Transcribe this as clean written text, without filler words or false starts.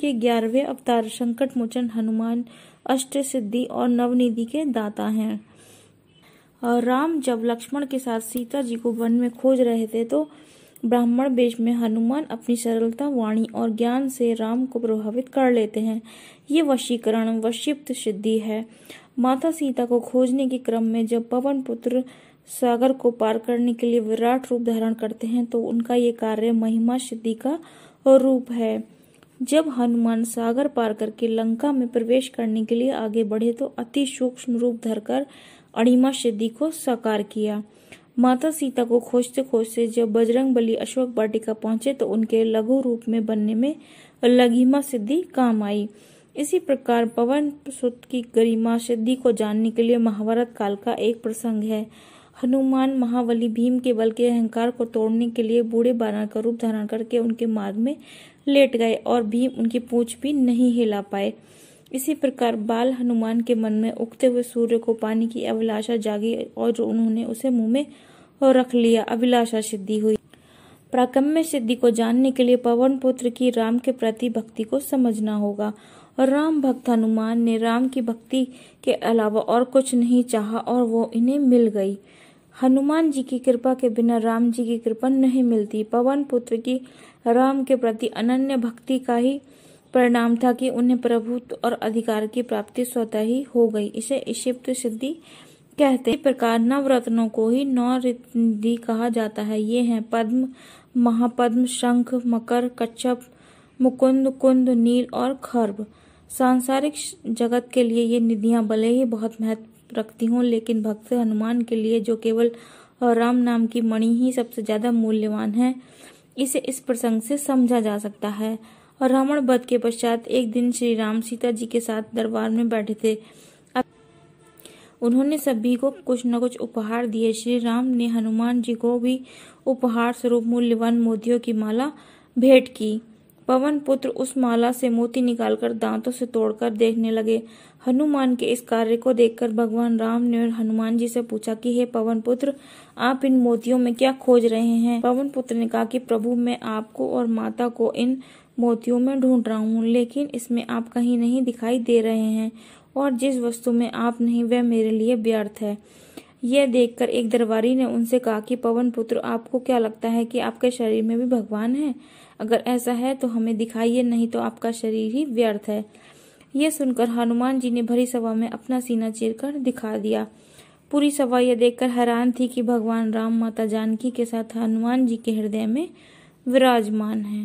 के 11वें अवतार संकट मोचन हनुमान अष्ट सिद्धि और नवनिधि के दाता हैं। और राम जब लक्ष्मण के साथ सीता जी को वन में खोज रहे थे तो ब्राह्मण वेश में हनुमान अपनी सरलता, वाणी और ज्ञान से राम को प्रभावित कर लेते हैं। ये वशीकरण वशीप्त सिद्धि है। माता सीता को खोजने के क्रम में जब पवन पुत्र सागर को पार करने के लिए विराट रूप धारण करते हैं तो उनका ये कार्य महिमा सिद्धि का रूप है। जब हनुमान सागर पार करके लंका में प्रवेश करने के लिए आगे बढ़े तो अति सूक्ष्म रूप धरकर अणिमा सिद्धि को साकार किया। माता सीता को खोजते खोजते जब बजरंगबली अशोक वाटिका पहुंचे तो उनके लघु रूप में बनने में लघिमा सिद्धि काम आई। इसी प्रकार पवन सुत की गरिमा सिद्धि को जानने के लिए महाभारत काल का एक प्रसंग है। हनुमान महाबली भीम के बल के अहंकार को तोड़ने के लिए बूढ़े बानर का रूप धारण करके उनके मार्ग में लेट गए और भीम उनकी पूंछ भी नहीं हिला पाए। इसी प्रकार बाल हनुमान के मन में उगते हुए सूर्य को पाने की अभिलाषा जागी और जो उन्होंने उसे मुंह में रख लिया, अभिलाषा सिद्धि हुई। प्राकम्य सिद्धि को जानने के लिए पवन पुत्र की राम के प्रति भक्ति को समझना होगा। और राम भक्त हनुमान ने राम की भक्ति के अलावा और कुछ नहीं चाहा और वो इन्हें मिल गई। हनुमान जी की कृपा के बिना राम जी की कृपा नहीं मिलती। पवन पुत्र की राम के प्रति अनन्य भक्ति का ही परिणाम था कि उन्हें प्रभुत्व और अधिकार की प्राप्ति स्वतः ही हो गई। इसे ईशिप्त सिद्धि कहते हैं। इस प्रकार नवरत्नों को ही 9 रिद्धि कहा जाता है। ये हैं पद्म, महापद्म, शंख, मकर, कच्छप, मुकुंद, कुंद, नील और खर्ब। सांसारिक जगत के लिए ये निधियां भले ही बहुत महत्व रखती हों, लेकिन भक्त हनुमान के लिए जो केवल राम नाम की मणि ही सबसे ज्यादा मूल्यवान है, इसे इस प्रसंग से समझा जा सकता है। और रावण वध के पश्चात एक दिन श्री राम सीता जी के साथ दरबार में बैठे थे। उन्होंने सभी को कुछ न कुछ उपहार दिए। श्री राम ने हनुमान जी को भी उपहार स्वरूप मूल्यवान मोतियों की माला भेंट की। पवन पुत्र उस माला से मोती निकालकर दांतों से तोड़कर देखने लगे। हनुमान के इस कार्य को देखकर भगवान राम ने हनुमान जी से पूछा कि हे पवन पुत्र, आप इन मोतियों में क्या खोज रहे हैं? पवन पुत्र ने कहा कि प्रभु, मैं आपको और माता को इन मोतियों में ढूंढ रहा हूँ, लेकिन इसमें आप कहीं नहीं दिखाई दे रहे हैं और जिस वस्तु में आप नहीं वह मेरे लिए व्यर्थ है। यह देखकर एक दरबारी ने उनसे कहा कि पवन पुत्र, आपको क्या लगता है कि आपके शरीर में भी भगवान है? अगर ऐसा है तो हमें दिखाइए, नहीं तो आपका शरीर ही व्यर्थ है। यह सुनकर हनुमान जी ने भरी सभा में अपना सीना चीरकर दिखा दिया। पूरी सभा यह देखकर हैरान थी कि भगवान राम माता जानकी के साथ हनुमान जी के हृदय में विराजमान है।